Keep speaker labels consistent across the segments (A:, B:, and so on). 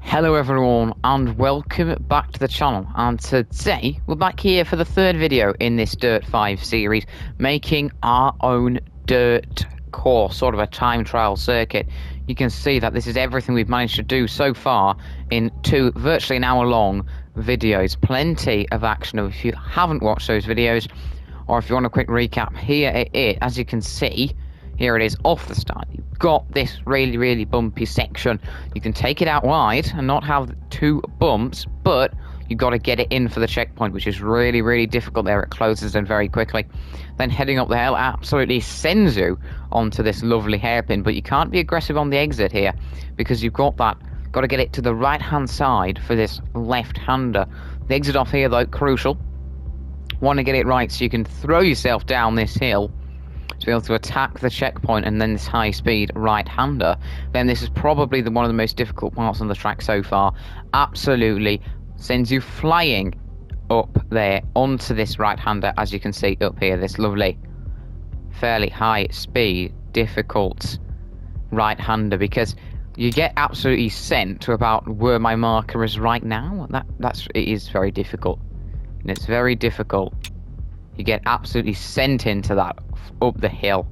A: Hello everyone and welcome back to the channel, and today we're back here for the third video in this Dirt 5 series, making our own dirt course, sort of a time trial circuit. You can see that this is everything we've managed to do so far in two virtually an hour long videos. Plenty of action. If you haven't watched those videos, or if you want a quick recap, here it is. As you can see, here it is off the start. You've got this really bumpy section. You can take it out wide and not have two bumps, but you've got to get it in for the checkpoint, which is really difficult there. It closes in very quickly. Then heading up the hill absolutely sends you onto this lovely hairpin, but you can't be aggressive on the exit here because you've got to get it to the right hand side for this left-hander. The exit off here, though, crucial. Want to get it right so you can throw yourself down this hill to be able to attack the checkpoint and then this high-speed right-hander. Then this is probably one of the most difficult parts on the track so far. Absolutely sends you flying up there onto this right-hander, as you can see up here, this lovely, fairly high-speed, difficult right-hander, because you get absolutely sent to about where my marker is right now. It is very difficult, and it's very difficult. You get absolutely sent into that up the hill.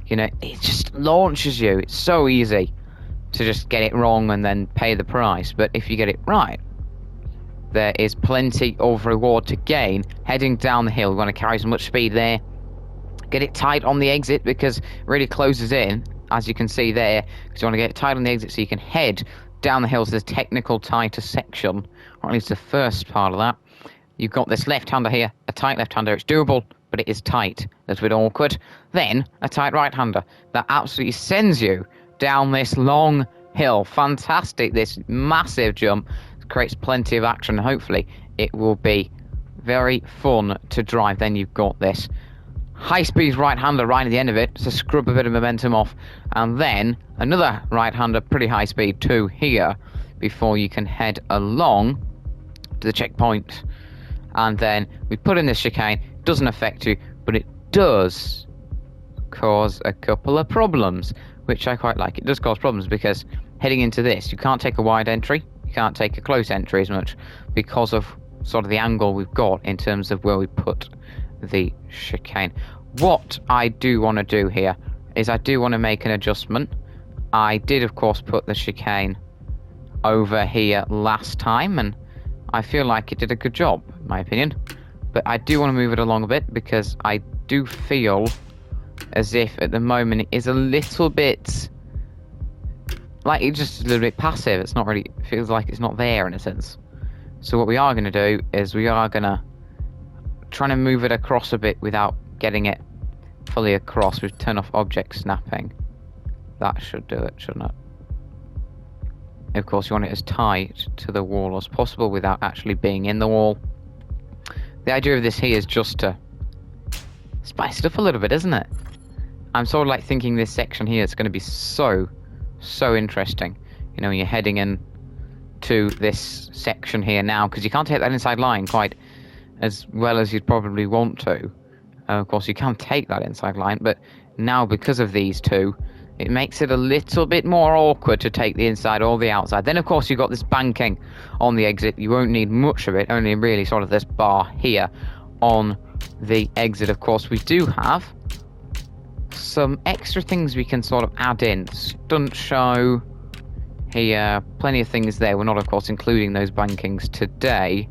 A: You know, it just launches you. It's so easy to just get it wrong and then pay the price. But if you get it right, there is plenty of reward to gain. Heading down the hill, you want to carry as much speed there. Get it tight on the exit because it really closes in, as you can see there. Because you want to get it tight on the exit so you can head down the hill to the technical tighter section, or at least the first part of that. You've got this left-hander here, a tight left-hander. It's doable, but it is tight. A little bit awkward. Then, a tight right-hander that absolutely sends you down this long hill. Fantastic, this massive jump. Creates plenty of action. Hopefully, it will be very fun to drive. Then you've got this high-speed right-hander right at the end of it to scrub a bit of momentum off. And then, another right-hander, pretty high-speed too, here, before you can head along to the checkpoint. And then we put in this chicane. Doesn't affect you, but it does cause a couple of problems, which I quite like. It does cause problems because heading into this, you can't take a wide entry, you can't take a close entry as much because of sort of the angle we've got in terms of where we put the chicane. What I do want to do here is I do want to make an adjustment. I did, of course, put the chicane over here last time, and I feel like it did a good job, in my opinion. But I do want to move it along a bit because I do feel as if at the moment it is a little bit like it's just a little bit passive. It's not really, it feels like it's not there in a sense. So what we are going to do is we are going to try to move it across a bit without getting it fully across. We've turned off object snapping. That should do it, shouldn't it? Of course, you want it as tight to the wall as possible without actually being in the wall. The idea of this here is just to spice it up a little bit, isn't it? I'm sort of like thinking this section here is going to be so interesting. You know, when you're heading in to this section here now, because you can't take that inside line quite as well as you'd probably want to. Of course, you can take that inside line, but now because of these two, it makes it a little bit more awkward to take the inside or the outside. Then, of course, you've got this banking on the exit. You won't need much of it, only really sort of this bar here on the exit. Of course, we do have some extra things we can sort of add in. Stunt show here, plenty of things there. We're not, of course, including those bankings today.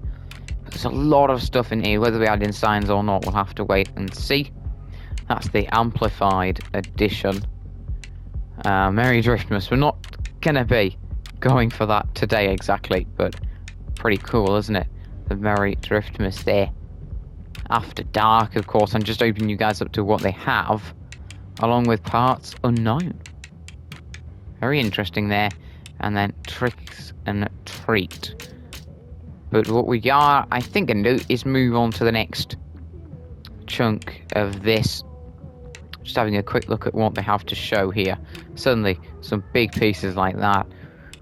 A: There's a lot of stuff in here. Whether we add in signs or not, we'll have to wait and see. That's the amplified edition. Merry Driftmas. We're not going to be going for that today exactly, but pretty cool, isn't it? The Merry Driftmas there. After dark, of course, and just opening you guys up to what they have, along with parts unknown. Very interesting there. And then tricks and treat. But what we are, I think, going to do is move on to the next chunk of this. Just having a quick look at what they have to show here. Suddenly, some big pieces like that.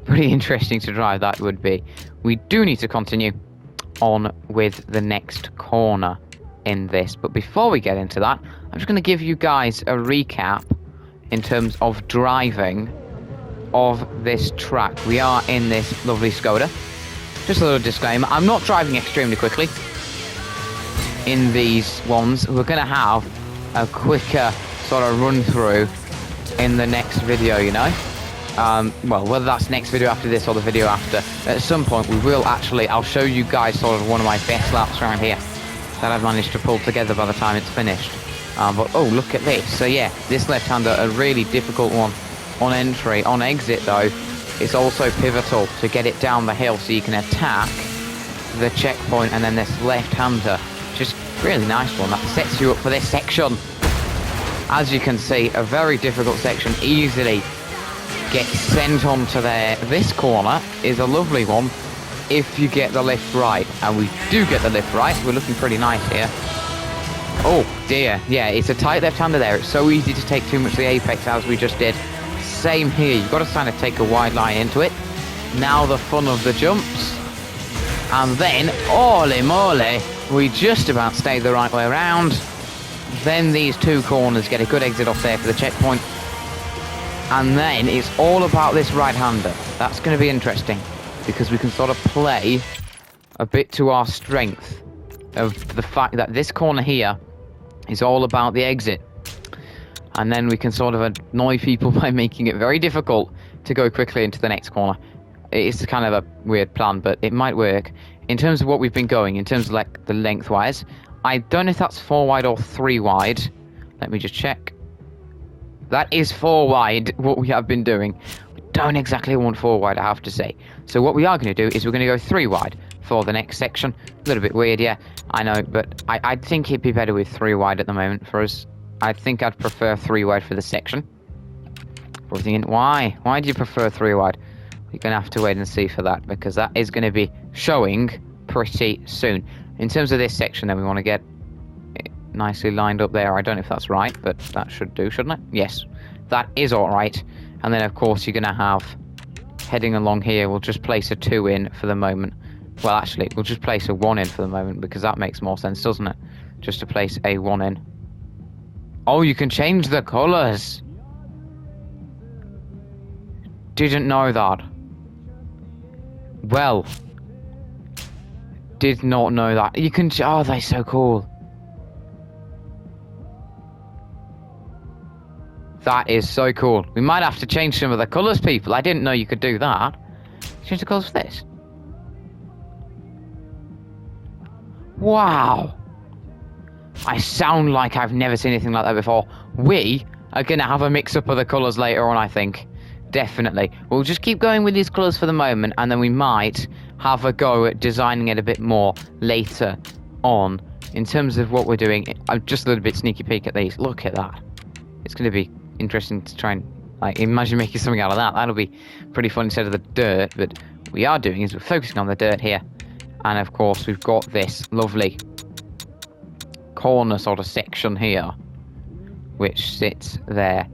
A: Pretty interesting to drive, that would be. We do need to continue on with the next corner in this. But before we get into that, I'm just going to give you guys a recap in terms of driving of this track. We are in this lovely Skoda. Just a little disclaimer, I'm not driving extremely quickly in these ones. We're going to have a quicker sort of run through in the next video, you know. Well, whether that's next video after this or the video after, at some point we will actually, I'll show you guys sort of one of my best laps around here that I've managed to pull together by the time it's finished. But oh, look at this. So yeah, this left-hander, a really difficult one on entry. On exit though, it's also pivotal to get it down the hill so you can attack the checkpoint, and then this left-hander, just really nice one that sets you up for this section. As you can see, a very difficult section, easily gets sent onto there. This corner is a lovely one if you get the lift right, and we do get the lift right. We're looking pretty nice here. Oh dear, yeah, it's a tight left-hander there. It's so easy to take too much of the apex as we just did. Same here, you've got to kind of take a wide line into it. Now the fun of the jumps. And then, holy moly, we just about stayed the right way around. Then these two corners, get a good exit off there for the checkpoint. And then it's all about this right-hander. That's going to be interesting, because we can sort of play a bit to our strength of the fact that this corner here is all about the exit. And then we can sort of annoy people by making it very difficult to go quickly into the next corner. It's kind of a weird plan, but it might work. In terms of what we've been going, in terms of like the lengthwise, I don't know if that's 4 wide or 3 wide. Let me just check. That is 4 wide, what we have been doing. We don't exactly want 4 wide, I have to say. So what we are going to do is we're going to go 3 wide for the next section. A little bit weird, yeah, I know, but I think it'd be better with 3 wide at the moment for us. I think I'd prefer 3 wide for the section. We're thinking, why? Why do you prefer 3 wide? You're going to have to wait and see for that, because that is going to be showing pretty soon. In terms of this section, then we want to get it nicely lined up there. I don't know if that's right, but that should do, shouldn't it? Yes, that is all right. And then, of course, you're going to have, heading along here, we'll just place a 2 in for the moment. Well, actually, we'll just place a 1 in for the moment, because that makes more sense, doesn't it? Just to place a 1 in. Oh, you can change the colours. Didn't know that. Well, did not know that. You can, oh, they're so cool. That is so cool. We might have to change some of the colours, people. I didn't know you could do that. Change the colours for this. Wow. I sound like I've never seen anything like that before. We are going to have a mix-up of the colours later on, I think. Definitely. We'll just keep going with these colours for the moment, and then we might have a go at designing it a bit more later on. In terms of what we're doing, I'm just a little bit sneaky peek at these. Look at that. It's going to be interesting to try and, like, imagine making something out of that. That'll be pretty fun instead of the dirt. But what we are doing is we're focusing on the dirt here. And, of course, we've got this lovely corner sort of section here, which sits there.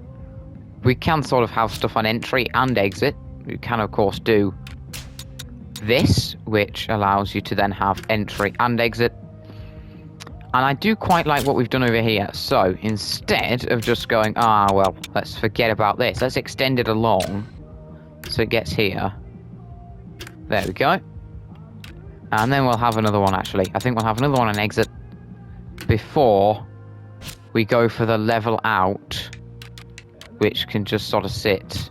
A: We can sort of have stuff on entry and exit. We can, of course, do this, which allows you to then have entry and exit. And I do quite like what we've done over here. So instead of just going, well, let's forget about this, let's extend it along so it gets here. There we go. And then we'll have another one, actually. I think we'll have another one on exit before we go for the level out, which can just sort of sit.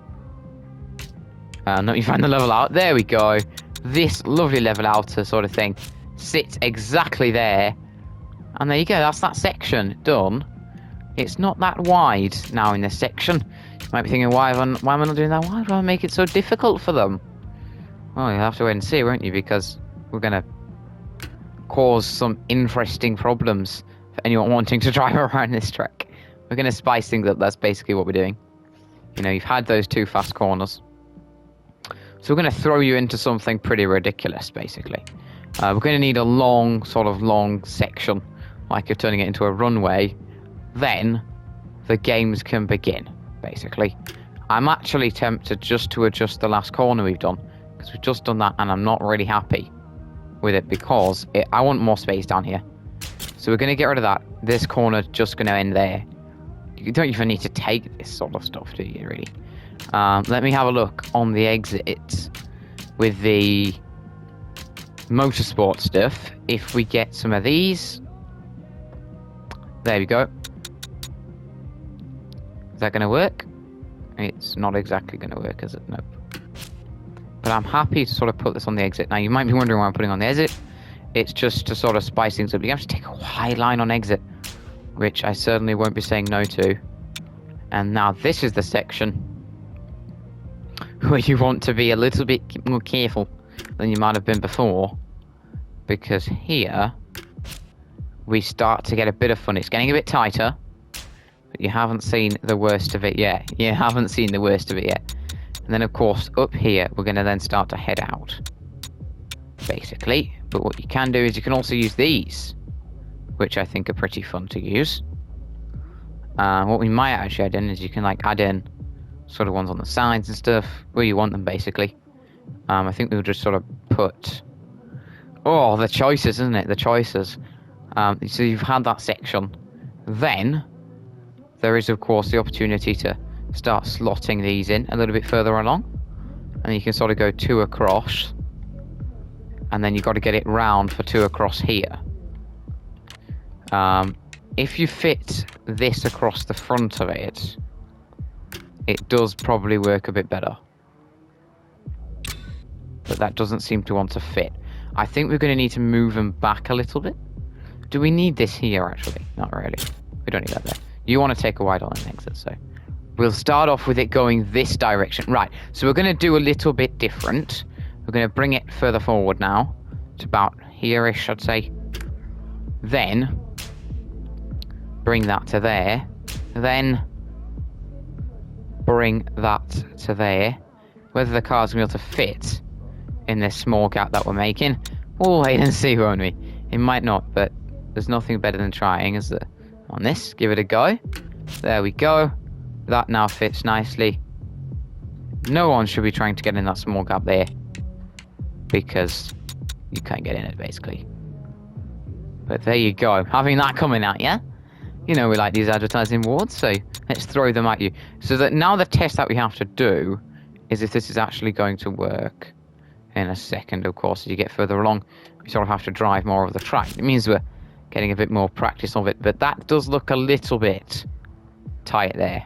A: No, you find the level out. There we go. This lovely level outer sort of thing sits exactly there. And there you go. That's that section done. It's not that wide now in this section. You might be thinking, why am I not doing that? Why do I make it so difficult for them? Well, you'll have to wait and see, won't you? Because we're going to cause some interesting problems for anyone wanting to drive around this track. We're going to spice things up. That's basically what we're doing. You know, you've had those 2 fast corners. So we're going to throw you into something pretty ridiculous, basically. We're going to need a long section, like you're turning it into a runway. Then the games can begin, basically. I'm actually tempted just to adjust the last corner we've done, because we've just done that and I'm not really happy with it, because I want more space down here. So we're going to get rid of that. This corner just going to end there. You don't even need to take this sort of stuff, do you, really? Let me have a look on the exit with the motorsport stuff. If we get some of these, there we go. Is that going to work? It's not exactly going to work, is it? No. But I'm happy to sort of put this on the exit. Now, you might be wondering why I'm putting on the exit. It's just to sort of spice things up. You have to take a wide line on exit, which I certainly won't be saying no to. And now this is the section where you want to be a little bit more careful than you might have been before. Because here, we start to get a bit of fun. It's getting a bit tighter, but you haven't seen the worst of it yet. You haven't seen the worst of it yet. And then, of course, up here, we're going to then start to head out, basically. But what you can do is you can also use these, which I think are pretty fun to use. What we might actually add in is you can, like, add in sort of ones on the sides and stuff, where you want them, basically. I think we'll just sort of put... Oh, the choices, isn't it? The choices. So you've had that section. Then, there is, of course, the opportunity to start slotting these in a little bit further along. And you can sort of go 2 across. And then you've got to get it round for 2 across here. If you fit this across the front of it, it does probably work a bit better. But that doesn't seem to want to fit. I think we're going to need to move them back a little bit. Do we need this here, actually? Not really. We don't need that there. You want to take a wide line exit, so... We'll start off with it going this direction. Right, so we're going to do a little bit different. We're going to bring it further forward now. It's about here-ish, I'd say. Then... bring that to there. Then... bring that to there. Whether the car's going to be able to fit in this small gap that we're making, we'll wait and see, won't we? It might not, but there's nothing better than trying, is there? On this, give it a go. There we go. That now fits nicely. No one should be trying to get in that small gap there, because you can't get in it, basically. But there you go. Having that coming at you. You know we like these advertising boards, so let's throw them at you. So that now the test that we have to do is if this is actually going to work. In a second, of course, as you get further along, we sort of have to drive more of the track. It means we're getting a bit more practice of it, but that does look a little bit tight there.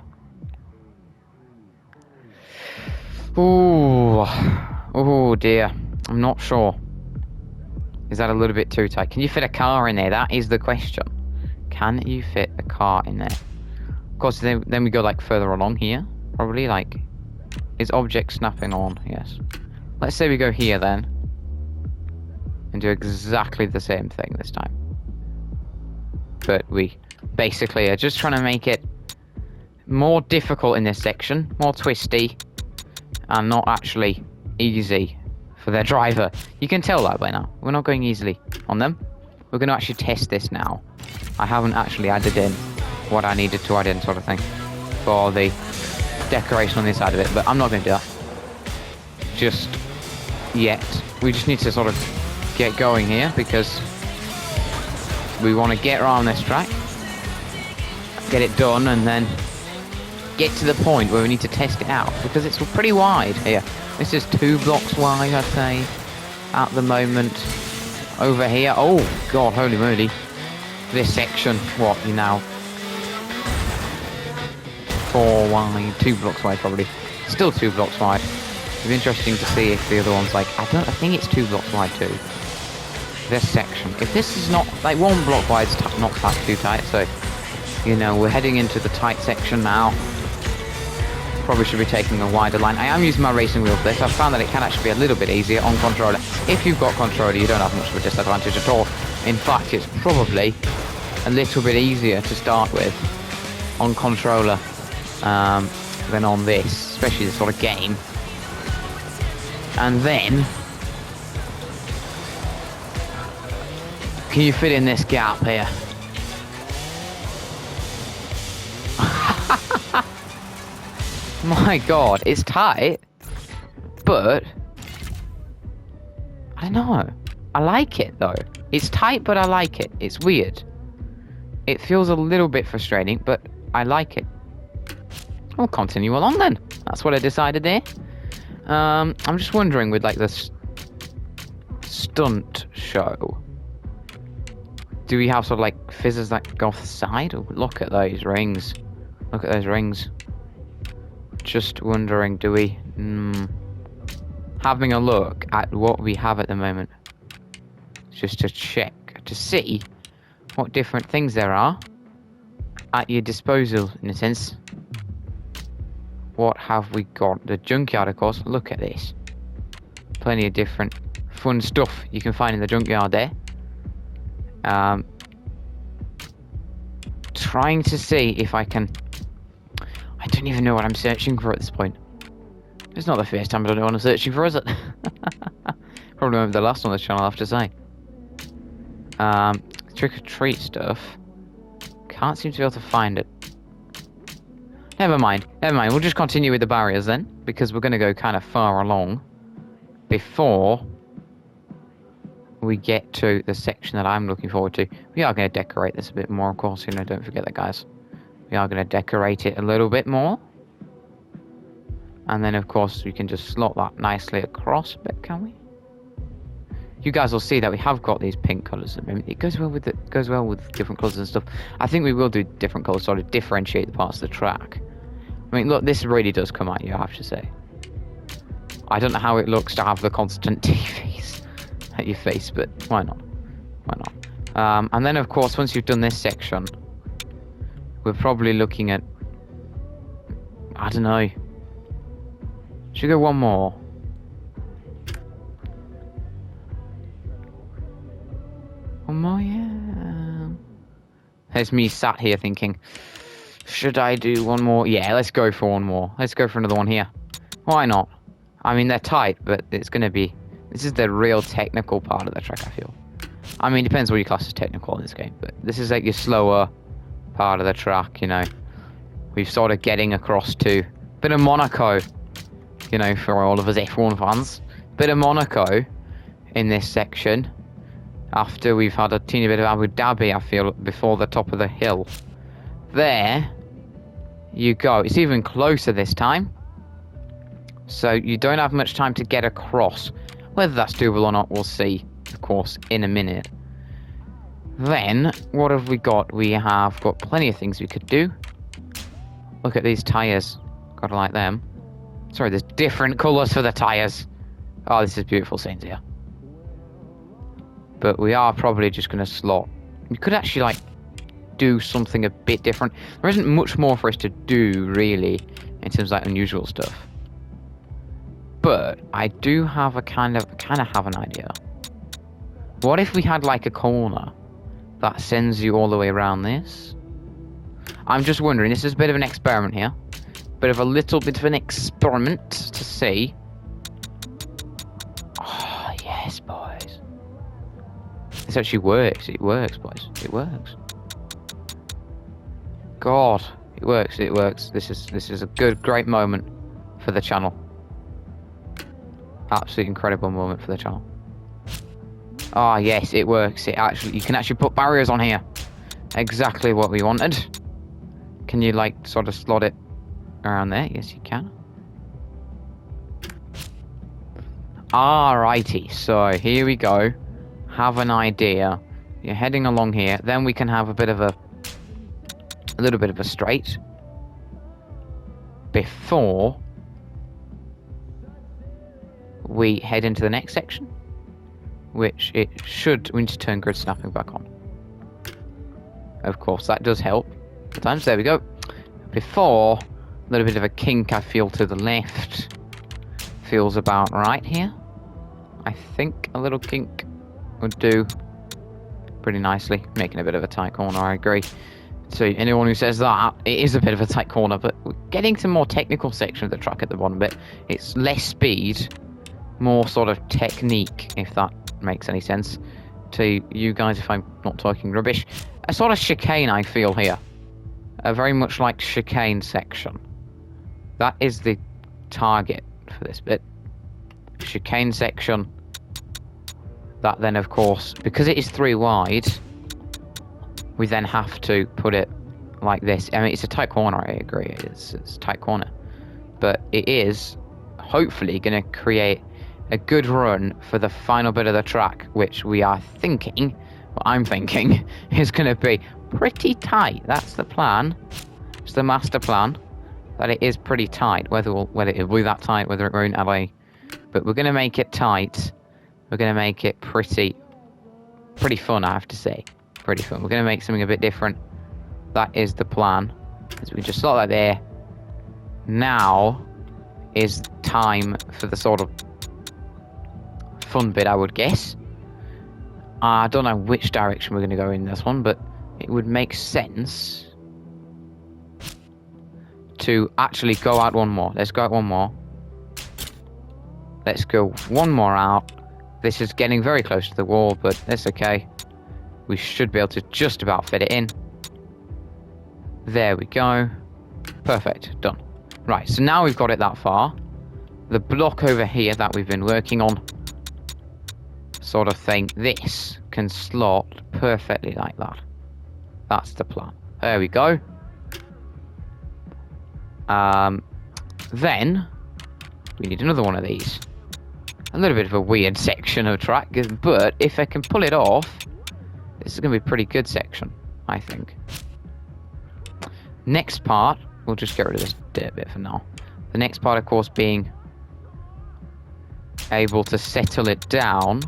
A: Ooh, oh dear, I'm not sure. Is that a little bit too tight? Can you fit a car in there? That is the question. Can you fit a car in there? Of course, then we go like further along here, probably like, is object snapping on? Yes. Let's say we go here then, and do exactly the same thing this time. But we basically are just trying to make it more difficult in this section, more twisty, and not actually easy for their driver. You can tell that by now. We're not going easily on them. We're going to actually test this now. I haven't actually added in what I needed to add in, sort of thing, for the decoration on the side of it, but I'm not going to do that just yet. We just need to sort of get going here, because we want to get around this track, get it done, and then get to the point where we need to test it out, because it's pretty wide here. This is 2 blocks wide, I'd say, at the moment. Over here, oh god, holy moly, this section, what, you now 4 wide, 2 blocks wide probably, still 2 blocks wide. It'd be interesting to see if the other one's like, I think it's 2 blocks wide too. This section. If this is not, like 1 block wide, it's not that too tight, so, you know, we're heading into the tight section now. Probably should be taking a wider line. I am using my racing wheel for this. I've found that it can actually be a little bit easier on controller. If you've got controller, you don't have much of a disadvantage at all. In fact, it's probably a little bit easier to start with on controller than on this, especially this sort of game. And then, can you fit in this gap here? My god, it's tight, but I don't know. I like it though. It's tight, but I like it. It's weird. It feels a little bit frustrating, but I like it. we'll continue along then. That's what I decided there. I'm just wondering with like this stunt show, do we have sort of like fizzes that go off the side? Oh, look at those rings. Look at those rings. Just wondering, do we... having a look at what we have at the moment. Just to check, to see what different things there are at your disposal, in a sense. What have we got? The junkyard, of course. Look at this. Plenty of different fun stuff you can find in the junkyard there. Trying to see if I can... I don't even know what I'm searching for at this point. It's not the first time I don't know what I'm searching for, is it? Probably won't be the last on this channel, I have to say. Trick-or-treat stuff. Can't seem to be able to find it. Never mind. Never mind. We'll just continue with the barriers then, because we're going to go kind of far along before we get to the section that I'm looking forward to. We are going to decorate this a bit more, of course. You know, don't forget that, guys. We are going to decorate it a little bit more. And then, of course, we can just slot that nicely across a bit, can we? You guys will see that we have got these pink colours. I mean, it goes well with different colours and stuff. I think we will do different colours, sort of differentiate the parts of the track. I mean, look, this really does come at you, I have to say. I don't know how it looks to have the constant TVs at your face, but why not? Why not? And then, of course, once you've done this section, we're probably looking at... I don't know. Should we go one more? One more, yeah. There's me sat here thinking, should I do one more? Yeah, let's go for one more. Let's go for another one here. Why not? I mean, they're tight, but it's going to be... This is the real technical part of the track, I feel. I mean, it depends what you class as technical in this game, but this is like your slower part of the track, you know. We're sort of getting across to a bit of Monaco, you know, for all of us F1 fans. Bit of Monaco in this section. After we've had a teeny bit of Abu Dhabi, I feel, before the top of the hill. There you go. It's even closer this time. So you don't have much time to get across. Whether that's doable or not, we'll see, of course, in a minute. Then, what have we got? We have got plenty of things we could do. Look at these tyres. Gotta like them. Sorry, there's different colours for the tyres. Oh, this is beautiful scenes here. But we are probably just going to slot. We could actually, like, do something a bit different. There isn't much more for us to do, really, in terms of, like, unusual stuff. But I do have a kind of have an idea. What if we had, like, a corner that sends you all the way around this? I'm just wondering, this is a bit of an experiment here. A little bit of an experiment to see. Oh, yes, boys. This actually works. It works, boys. It works. God, it works. It works. This is a great moment for the channel. Absolutely incredible moment for the channel. Ah, yes, it works. You can actually put barriers on here. Exactly what we wanted. Can you, like, sort of slot it around there? Yes, you can. Alrighty, so here we go. Have an idea. You're heading along here. Then we can have a little bit of a straight before we head into the next section, which we need to turn grid snapping back on. Of course, that does help sometimes. There we go. Before, a little bit of a kink, I feel, to the left. Feels about right here. I think a little kink would do pretty nicely. Making a bit of a tight corner, I agree. So anyone who says that, it is a bit of a tight corner, but we're getting to more technical section of the track at the bottom bit. It's less speed, more sort of technique, if that makes any sense to you guys, if I'm not talking rubbish. A sort of chicane, I feel, here. A very much like chicane section. That is the target for this bit. Chicane section. That then, of course, because it is 3 wide, we then have to put it like this. I mean, it's a tight corner, I agree. It's a tight corner. But it is hopefully going to create a good run for the final bit of the track, which we are thinking, well, I'm thinking, is going to be pretty tight. That's the plan. It's the master plan. That it is pretty tight. Whether it will be that tight, whether it won't, but we're going to make it tight. We're going to make it pretty fun, I have to say. Pretty fun. We're going to make something a bit different. That is the plan. So we can just slot that there. Now is time for the sort of fun bit, I would guess. I don't know which direction we're going to go in this one, but it would make sense to actually go out one more. Let's go out one more. Let's go one more out. This is getting very close to the wall, but that's okay. We should be able to just about fit it in. There we go. Perfect. Done. Right, so now we've got it that far. The block over here that we've been working on, sort of thing, this can slot perfectly like that. That's the plan. There we go. Then we need another one of these. A little bit of a weird section of track, but if I can pull it off, this is going to be a pretty good section, I think. Next part, we'll just get rid of this dirt bit for now. The next part, of course, being able to settle it down.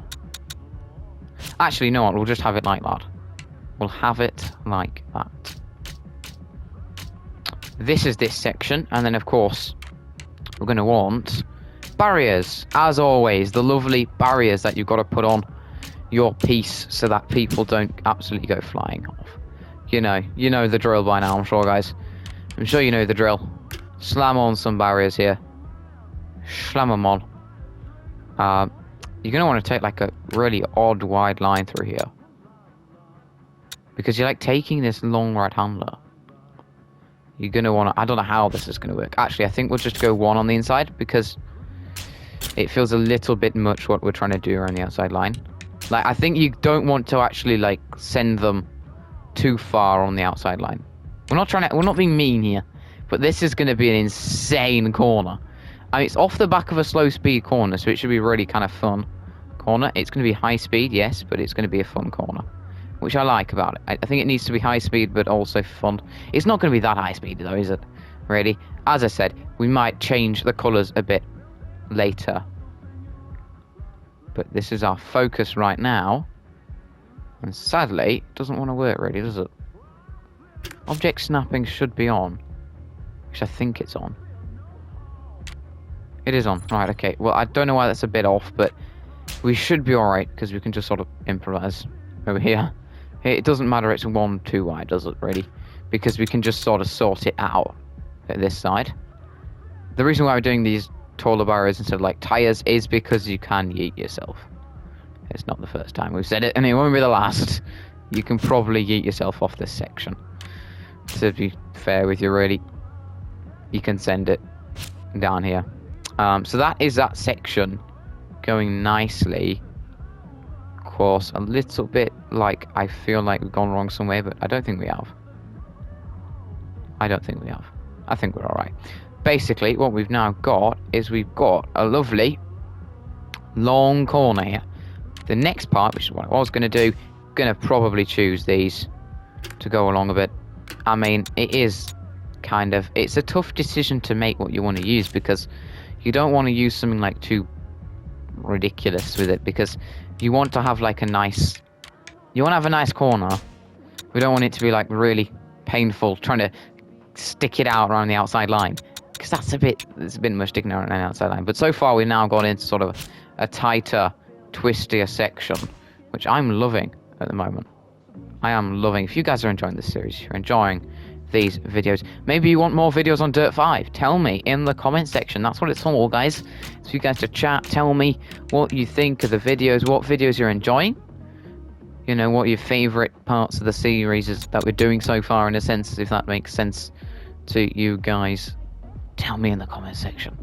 A: Actually, no, we'll just have it like that. We'll have it like that. This is this section, and then, of course, we're going to want barriers. As always, the lovely barriers that you've got to put on your piece so that people don't absolutely go flying off. You know the drill by now, I'm sure, guys. I'm sure you know the drill. Slam on some barriers here. Slam them on. You're going to want to take like a really odd wide line through here. Because you're like taking this long right hander. You're going to want to... I don't know how this is going to work. Actually, I think we'll just go one on the inside because it feels a little bit much what we're trying to do around the outside line. Like, I think you don't want to actually like send them too far on the outside line. We're not being mean here, but this is going to be an insane corner. I mean, it's off the back of a slow speed corner, so it should be really kind of fun corner. It's going to be high speed, yes, but it's going to be a fun corner, which I like about it. I think it needs to be high speed, but also fun. It's not going to be that high speed, though, is it? Really? As I said, we might change the colours a bit later. But this is our focus right now. And sadly, it doesn't want to work really, does it? Object snapping should be on. Which I think it's on. It is on. Right, okay. Well, I don't know why that's a bit off, but we should be alright, because we can just sort of improvise over here. It doesn't matter it's 1 too wide, does it, really? Because we can just sort of sort it out at this side. The reason why we're doing these taller barriers instead of like tires is because you can yeet yourself. It's not the first time we've said it, and it won't be the last. You can probably yeet yourself off this section. To be fair with you, really, you can send it down here. So that is that section going nicely. Of course, a little bit like I feel like we've gone wrong somewhere, but I don't think we have. I don't think we have. I think we're alright. Basically, what we've now got is we've got a lovely long corner here. The next part, which is what I was going to do, going to probably choose these to go along a bit. I mean, it is kind of, it's a tough decision to make what you want to use, because you don't want to use something like too ridiculous with it, because you want to have like a nice, you want to have a nice corner. We don't want it to be like really painful trying to stick it out around the outside line, because that's it's a bit much sticking out around the outside line. But so far we've now got into sort of a tighter, twistier section, which I'm loving at the moment. I am loving. If you guys are enjoying this series, if you're enjoying these videos, maybe you want more videos on Dirt 5, tell me in the comment section. That's what it's all, guys. So you guys to chat, tell me what you think of the videos, what videos you're enjoying, you know, what your favorite parts of the series is that we're doing so far, in a sense, if that makes sense to you guys. Tell me in the comment section.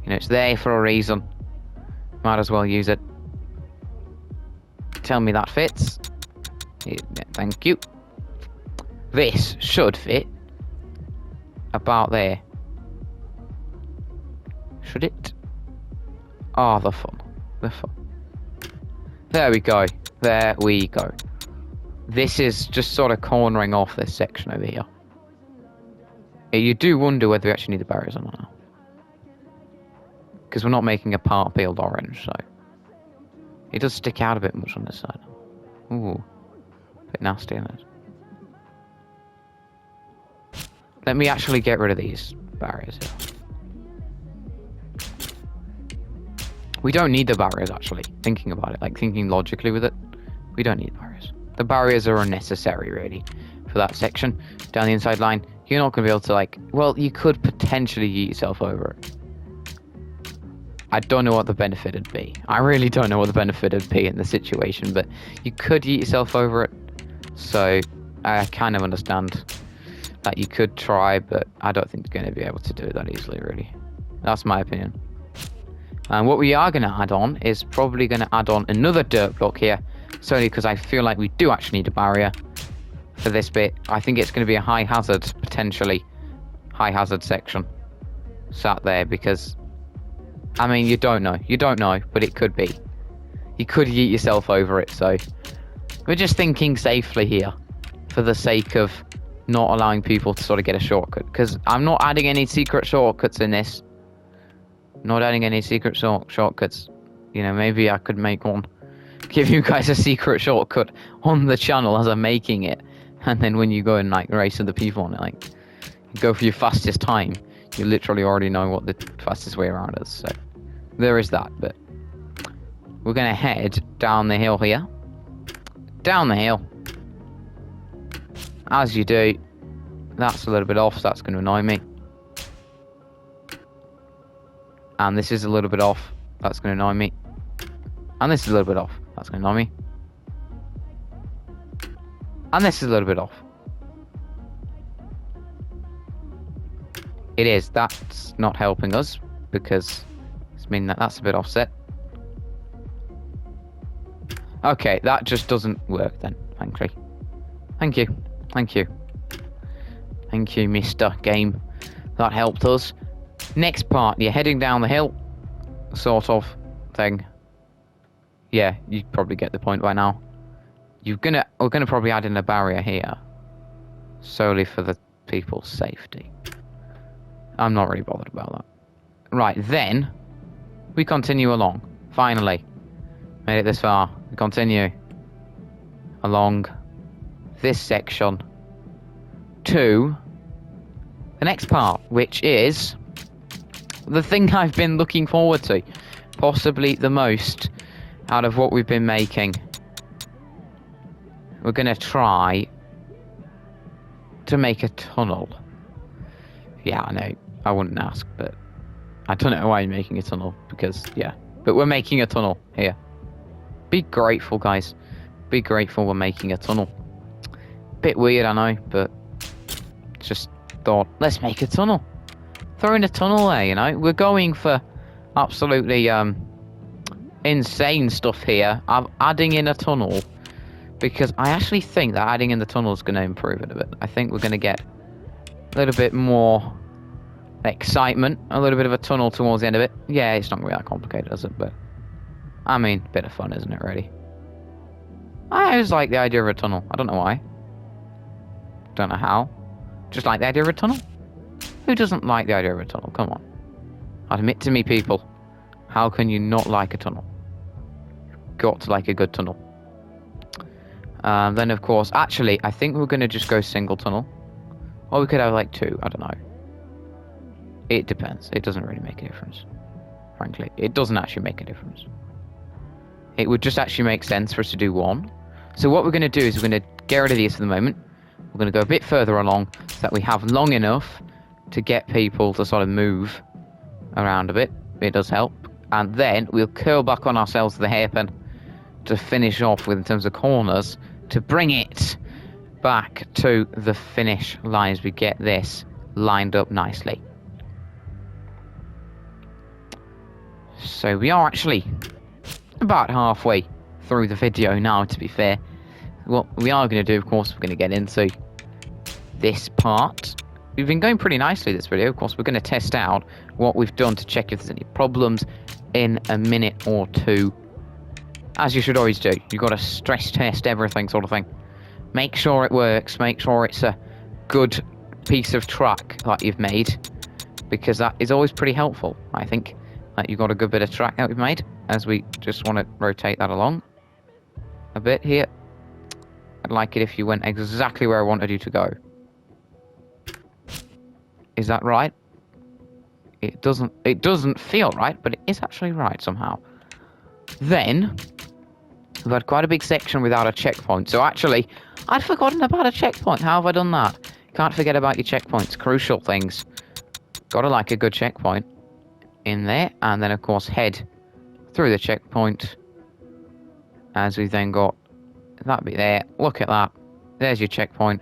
A: You know, it's there for a reason. Might as well use it. Tell me that fits. Yeah, thank you. This should fit about there. Should it? Oh, the fun. The fun. There we go. There we go. This is just sort of cornering off this section over here. You do wonder whether we actually need the barriers or not. Because we're not making a part peeled orange, so... It does stick out a bit much on this side. Ooh. A bit nasty, isn't it? Let me actually get rid of these barriers here. We don't need the barriers, actually. Thinking about it, like thinking logically with it. We don't need barriers. The barriers are unnecessary, really, for that section. Down the inside line, you're not going to be able to, like... Well, you could potentially yeet yourself over it. I don't know what the benefit would be. I really don't know what the benefit would be in the situation, but you could yeet yourself over it. So, I kind of understand that you could try, but I don't think you're going to be able to do it that easily, really. That's my opinion. And what we are going to add on is probably going to add on another dirt block here, solely because I feel like we do actually need a barrier for this bit. I think it's going to be a high hazard, potentially high hazard section sat there, because... I mean, you don't know, but it could be. You could yeet yourself over it, so... We're just thinking safely here, for the sake of not allowing people to sort of get a shortcut. Because I'm not adding any secret shortcuts in this. Not adding any secret shortcuts. You know, maybe I could make one. Give you guys a secret shortcut on the channel as I'm making it. And then when you go and, like, race other people on it, like, you go for your fastest time. You literally already know what the fastest way around is, so there is that. But we're going to head down the hill here. Down the hill. As you do. That's a little bit off, so that's going to annoy me. And this is a little bit off. That's going to annoy me. And this is a little bit off. That's going to annoy me. And this is a little bit off. It is. That's not helping us, because it's mean that that's a bit offset. Okay, that just doesn't work then, frankly. Thank you. Thank you. Thank you, Mr. Game. That helped us. Next part, you're heading down the hill, sort of thing. Yeah, you probably get the point by now. We're gonna probably add in a barrier here, solely for the people's safety. I'm not really bothered about that. Right, then, we continue along. Finally. Made it this far. We continue along this section to the next part, which is the thing I've been looking forward to. Possibly the most out of what we've been making. We're going to try to make a tunnel. Yeah, I know. I wouldn't ask, but I don't know why I'm making a tunnel, because, yeah. But we're making a tunnel here. Be grateful, guys. Be grateful we're making a tunnel. Bit weird, I know, but just thought, let's make a tunnel. Throw in a tunnel there, you know. We're going for absolutely insane stuff here. I'm adding in a tunnel because I actually think that adding in the tunnel is going to improve it a bit. I think we're going to get a little bit more excitement, a little bit of a tunnel towards the end of it. Yeah, it's not really that complicated, is it? But I mean, bit of fun, isn't it, really? I always like the idea of a tunnel. I don't know why. Don't know how. Just like the idea of a tunnel. Who doesn't like the idea of a tunnel? Come on. Admit to me, people. How can you not like a tunnel? You've got to like a good tunnel. Then, of course, actually, I think we're going to just go single tunnel. Or we could have, like, two. I don't know. It depends. It doesn't really make a difference. Frankly. It doesn't actually make a difference. It would just actually make sense for us to do one. So what we're going to do is we're going to get rid of these for the moment. We're going to go a bit further along so that we have long enough to get people to sort of move around a bit. It does help. And then we'll curl back on ourselves the hairpin to finish off with in terms of corners to bring it back to the finish line as we get this lined up nicely. So we are actually about halfway through the video now, to be fair. What we are going to do, of course, we're going to get into this part. We've been going pretty nicely this video. Of course, we're going to test out what we've done to check if there's any problems in a minute or two. As you should always do. You've got to stress test everything sort of thing. Make sure it works. Make sure it's a good piece of track that you've made. Because that is always pretty helpful, I think. That you've got a good bit of track that we've made. As we just want to rotate that along a bit here. I'd like it if you went exactly where I wanted you to go. Is that right? It doesn't feel right, but it is actually right somehow. Then we've had quite a big section without a checkpoint. So actually, I'd forgotten about a checkpoint. How have I done that? Can't forget about your checkpoints. Crucial things. Gotta like a good checkpoint in there. And then, of course, head through the checkpoint. As we then got that bit there. Look at that. There's your checkpoint.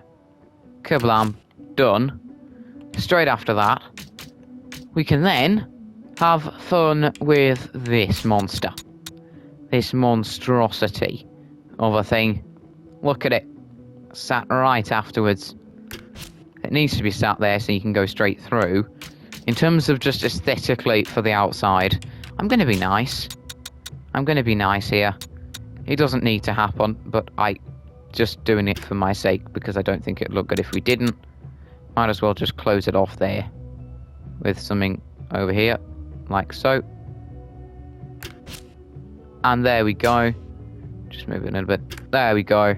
A: Kablam. Done. Straight after that, we can then have fun with this monster. This monstrosity of a thing. Look at it. Sat right afterwards. It needs to be sat there so you can go straight through. In terms of just aesthetically for the outside, I'm going to be nice. I'm going to be nice here. It doesn't need to happen, but I just doing it for my sake because I don't think it'd look good if we didn't. Might as well just close it off there with something over here, like so. And there we go. Just move it a little bit. There we go.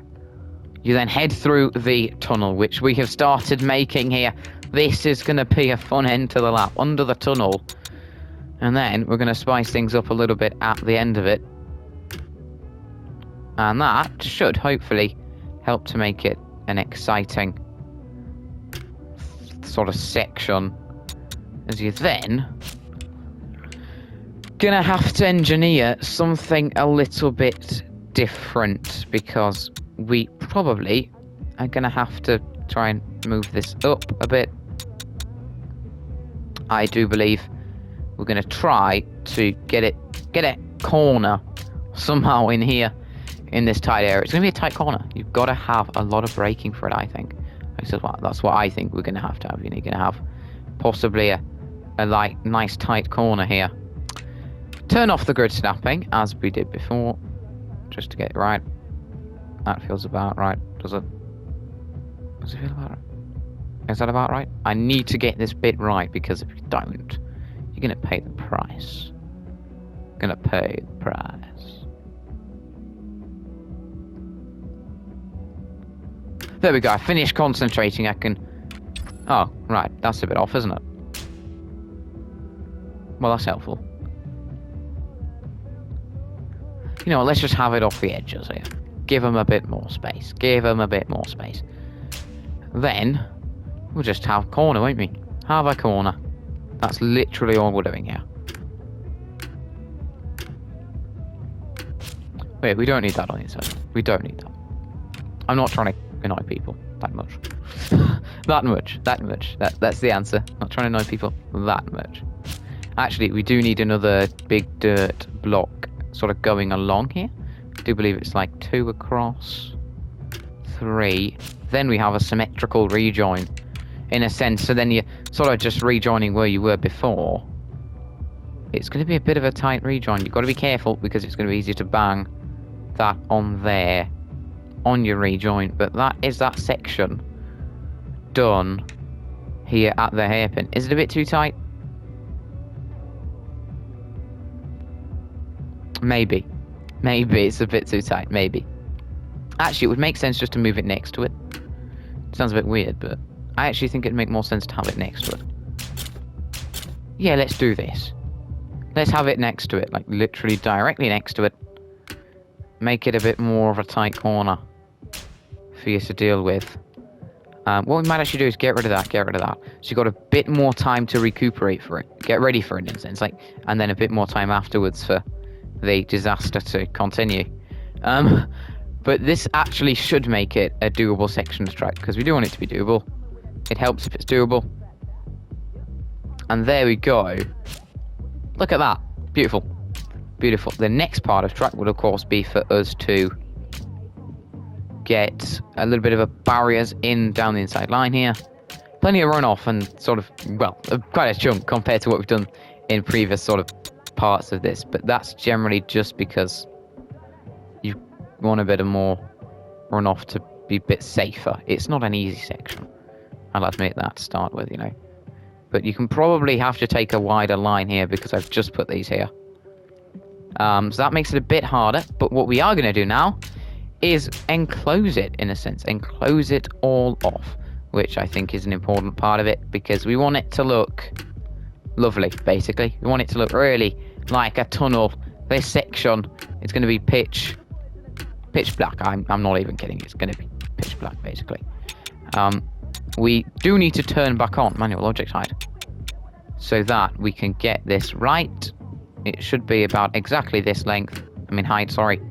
A: You then head through the tunnel, which we have started making here. This is going to be a fun end to the lap, under the tunnel. And then we're going to spice things up a little bit at the end of it. And that should hopefully help to make it an exciting sort of section, as you then gonna have to engineer something a little bit different, because we probably are gonna have to try and move this up a bit. I do believe we're gonna try to get a corner somehow in here in this tight area. It's gonna be a tight corner. You've got to have a lot of braking for it, I think. That's what I think we're going to have. You're going to have possibly a like nice tight corner here. Turn off the grid snapping as we did before, just to get it right. That feels about right, does it? Does it feel about right? Is that about right? I need to get this bit right, because if you don't, you're going to pay the price. Going to pay the price. There we go, I finished concentrating, I can... Oh, right, that's a bit off, isn't it? Well, that's helpful. You know what, let's just have it off the edges here. Give them a bit more space. Give them a bit more space. Then, we'll just have a corner, won't we? Have a corner. That's literally all we're doing here. Wait, we don't need that on the inside. We don't need that. I'm not trying to annoy people that much. That's the answer. Not trying to annoy people that much. Actually, we do need another big dirt block sort of going along here. I do believe it's like 2 across, 3. Then we have a symmetrical rejoin, in a sense. So then you're sort of just rejoining where you were before. It's going to be a bit of a tight rejoin. You've got to be careful, because it's going to be easy to bang that on there on your rejoin. But that is that section done here at the hairpin. Is it a bit too tight? Maybe it's a bit too tight. Maybe actually it would make sense just to move it next to it. Sounds a bit weird, but I actually think it'd make more sense to have it next to it. Yeah, let's do this. Let's have it next to it, like literally directly next to it. Make it a bit more of a tight corner for you to deal with. What we might actually do is get rid of that. So you've got a bit more time to recuperate for it. Get ready for it, in a sense, like, and then a bit more time afterwards for the disaster to continue. But this actually should make it a doable section of track, because we do want it to be doable. It helps if it's doable. And there we go. Look at that. Beautiful. Beautiful. The next part of track would, of course, be for us to get a little bit of a barriers in down the inside line here. Plenty of runoff and sort of, well, quite a chunk compared to what we've done in previous sort of parts of this. But that's generally just because you want a bit of more runoff to be a bit safer. It's not an easy section, I'll admit that to start with, you know. But you can probably have to take a wider line here because I've just put these here. So that makes it a bit harder. But what we are going to do now is enclose it, in a sense. Enclose it all off, which I think is an important part of it because we want it to look lovely, basically. We want it to look really like a tunnel. This section is going to be pitch black. I'm not even kidding. It's going to be pitch black, basically. We do need to turn back on manual object hide so that we can get this right. It should be about exactly this length. I mean height, sorry.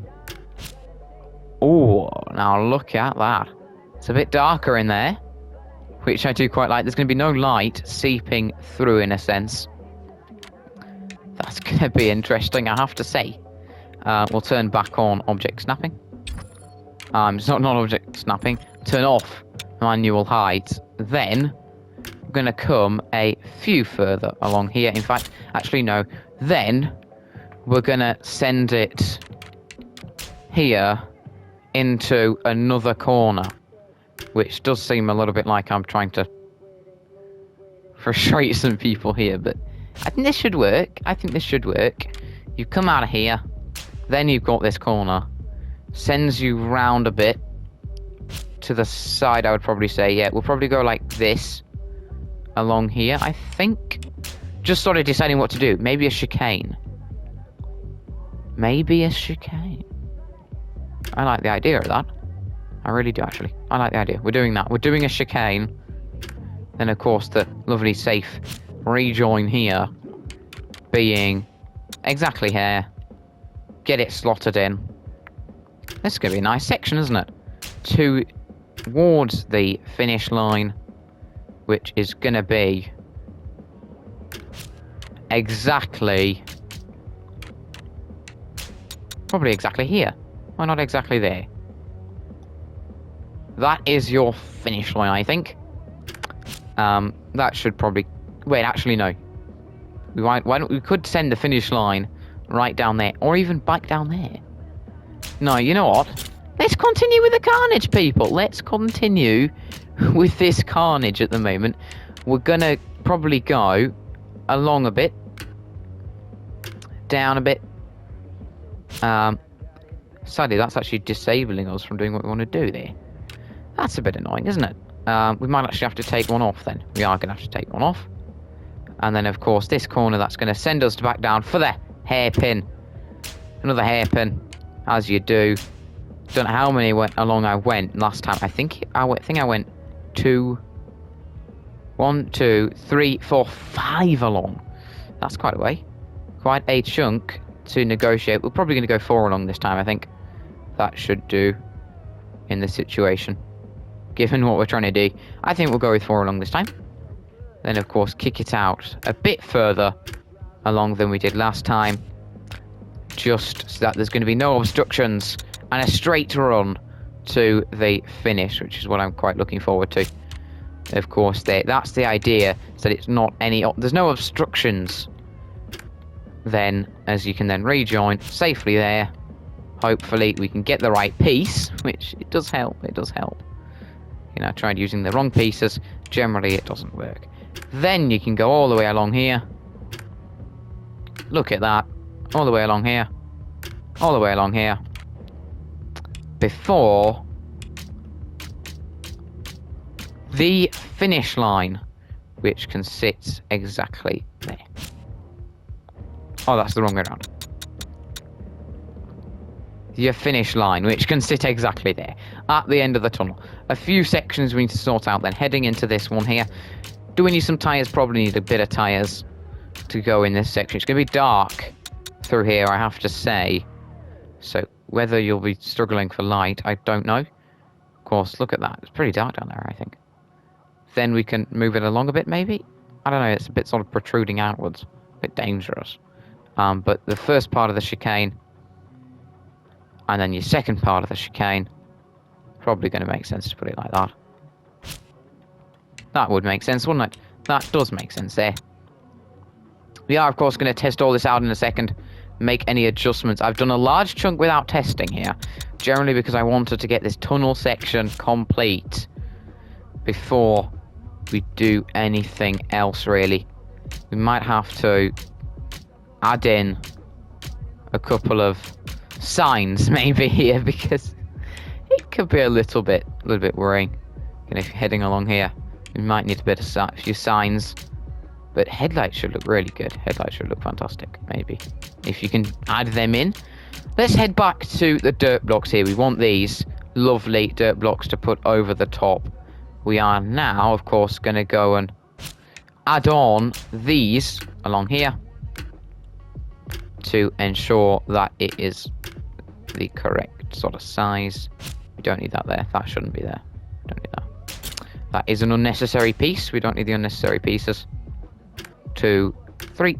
A: Oh, now look at that. It's a bit darker in there, which I do quite like. There's going to be no light seeping through, in a sense. That's going to be interesting, I have to say. We'll turn back on object snapping. It's not object snapping. Turn off manual hide. Then we're going to come a few further along here. In fact, actually no. Then we're going to send it here into another corner, which does seem a little bit like I'm trying to frustrate some people here, but I think this should work. You come out of here, then you've got this corner, sends you round a bit to the side, I would probably say. Yeah, we'll probably go like this along here, I think. Just sort of deciding what to do. Maybe a chicane. I like the idea of that. I really do, actually. I like the idea. We're doing that. We're doing a chicane. Then, of course, the lovely safe rejoin here being exactly here. Get it slotted in. This is going to be a nice section, isn't it? Towards the finish line, which is going to be exactly... probably exactly here. Why not exactly there? That is your finish line, I think. That should probably... Wait, actually, no. We could send the finish line right down there, or even back down there. No, you know what? Let's continue with the carnage, people. Let's continue with this carnage at the moment. We're going to probably go along a bit. Down a bit. Sadly, that's actually disabling us from doing what we want to do there. That's a bit annoying, isn't it? We might actually have to take one off then. We are going to have to take one off. And then, of course, this corner, that's going to send us back down for the hairpin. Another hairpin, as you do. Don't know how many along I went last time. I think I went 1, 2, 3, 4, 5 along. That's quite a way. Quite a chunk to negotiate. We're probably going to go 4 along this time, I think. That should do in this situation. Given what we're trying to do, I think we'll go with 4 along this time. Then, of course, kick it out a bit further along than we did last time. Just so that there's going to be no obstructions and a straight run to the finish, which is what I'm quite looking forward to. Of course, that's the idea, so that it's not any... There's no obstructions. Then, as you can then rejoin safely there, hopefully we can get the right piece, which it does help, You know, I tried using the wrong pieces, generally it doesn't work. Then you can go all the way along here. Look at that. All the way along here. All the way along here. Before the finish line, which can sit exactly there. Oh, that's the wrong way around. Your finish line, which can sit exactly there, at the end of the tunnel. A few sections we need to sort out then, heading into this one here. Do we need some tyres? Probably need a bit of tyres to go in this section. It's going to be dark through here, I have to say. So whether you'll be struggling for light, I don't know. Of course, look at that. It's pretty dark down there, I think. Then we can move it along a bit, maybe? I don't know, it's a bit sort of protruding outwards. A bit dangerous. But the first part of the chicane, and then your second part of the chicane, probably going to make sense to put it like that. That would make sense, wouldn't it? That does make sense there. We are, of course, going to test all this out in a second. Make any adjustments. I've done a large chunk without testing here. Generally because I wanted to get this tunnel section complete before we do anything else, really. We might have to add in a couple of signs maybe here, because it could be a little bit worrying. And if you're heading along here, we might need a few signs. But headlights should look really good. Headlights should look fantastic, maybe. If you can add them in. Let's head back to the dirt blocks here. We want these lovely dirt blocks to put over the top. We are now, of course, going to go and add on these along here to ensure that it is the correct sort of size. We don't need that there. That shouldn't be there. We don't need that. That is an unnecessary piece. We don't need the unnecessary pieces. 2, 3,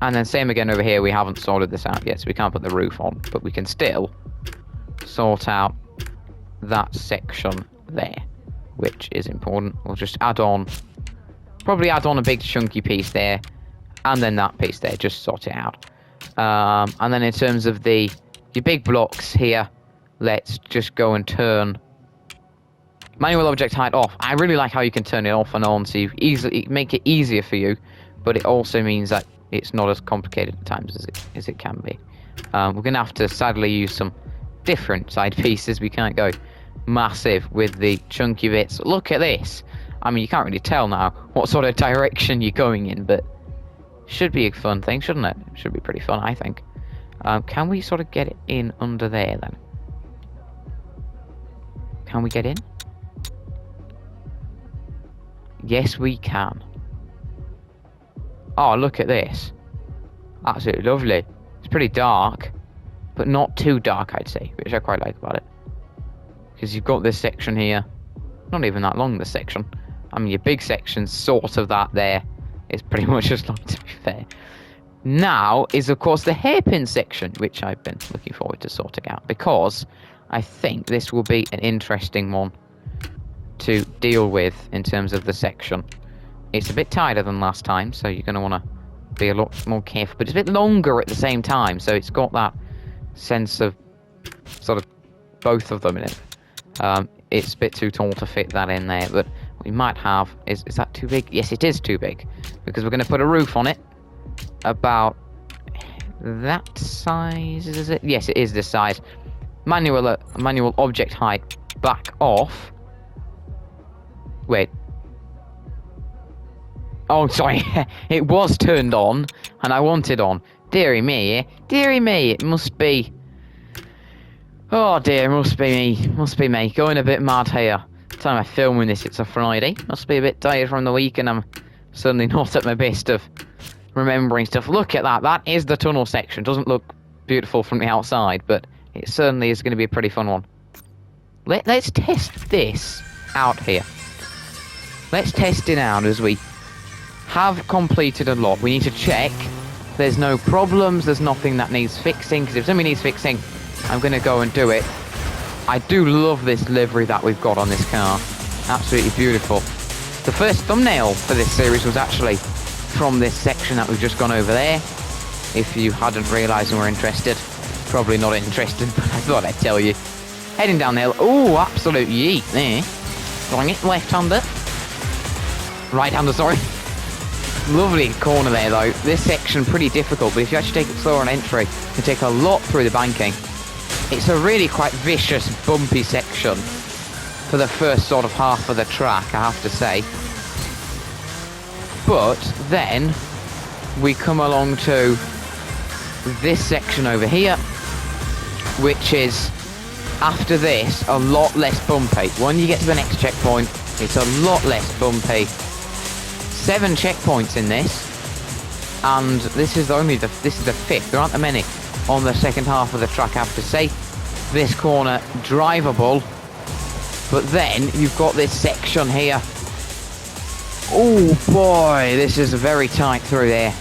A: and then same again over here. We haven't sorted this out yet, so we can't put the roof on, but we can still sort out that section there, which is important. We'll just probably add on a big chunky piece there, and then that piece there, just sort it out. And then in terms of your big blocks here, let's just go and turn manual object height off. I really like how you can turn it off and on, so you make it easier for you. But it also means that it's not as complicated at times as it can be. We're going to have to sadly use some different side pieces. We can't go massive with the chunky bits. Look at this. I mean, you can't really tell now what sort of direction you're going in, but should be a fun thing, shouldn't it? Should be pretty fun, I think. Can we sort of get it in under there then? Can we get in? Yes, we can. Oh, look at this. Absolutely lovely. It's pretty dark, but not too dark, I'd say, which I quite like about it. Because you've got this section here. Not even that long, this section. I mean, your big section's sort of that there. It's pretty much as long, to be fair. Now is, of course, the hairpin section, which I've been looking forward to sorting out, because I think this will be an interesting one to deal with in terms of the section. It's a bit tighter than last time, so you're going to want to be a lot more careful, but it's a bit longer at the same time, so it's got that sense of sort of both of them in it. It's a bit too tall to fit that in there, but we might have... Is that too big? Yes, it is too big, because we're going to put a roof on it about that size, is it? Yes, it is this size. Manual object height back off. Wait. Oh, sorry. It was turned on, and I want it on. Deary me, deary me. It must be... Oh dear, must be me. Must be me. Going a bit mad here. Time I'm filming this, it's a Friday. Must be a bit tired from the week, and I'm certainly not at my best of remembering stuff. Look at that. That is the tunnel section. Doesn't look beautiful from the outside, but it certainly is going to be a pretty fun one. Let's test this out here. Let's test it out as we have completed a lot. We need to check there's no problems, there's nothing that needs fixing, because if something needs fixing, I'm going to go and do it. I do love this livery that we've got on this car. Absolutely beautiful. The first thumbnail for this series was actually from this section that we've just gone over there. If you hadn't realised and were interested, probably not interested, but I thought I'd tell you. Heading down the hill. Oh, absolute yeet there. Drawing it, left-hander. Right-hander, sorry. Lovely corner there, though. This section pretty difficult, but if you actually take it slower on entry, you can take a lot through the banking. It's a really quite vicious, bumpy section for the first sort of half of the track, I have to say. But then we come along to this section over here, which is, after this, a lot less bumpy. When you get to the next checkpoint, it's a lot less bumpy. 7 checkpoints in this, and this is the fifth. There aren't that many on the second half of the track, I have to say. This corner drivable, but then you've got this section here. Oh boy, this is very tight through there,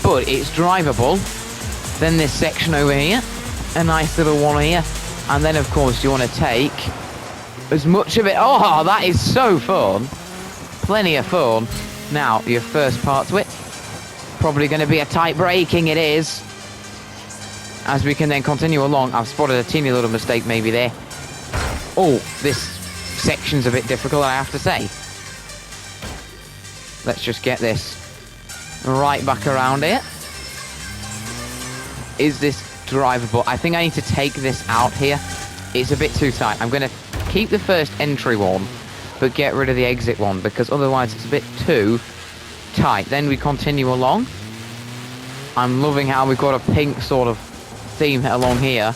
A: but it's drivable. Then this section over here, a nice little one here, And then, of course, you want to take as much of it. Oh, that is so fun. Plenty of fun. Now, your first part to it. Probably going to be a tight braking, it is. As we can then continue along, I've spotted a teeny little mistake maybe there. Oh, this section's a bit difficult, I have to say. Let's just get this right back around here. Is this drivable? I think I need to take this out here. It's a bit too tight. I'm going to keep the first entry one, but get rid of the exit one, because otherwise it's a bit too tight. Then we continue along. I'm loving how we've got a pink sort of theme along here.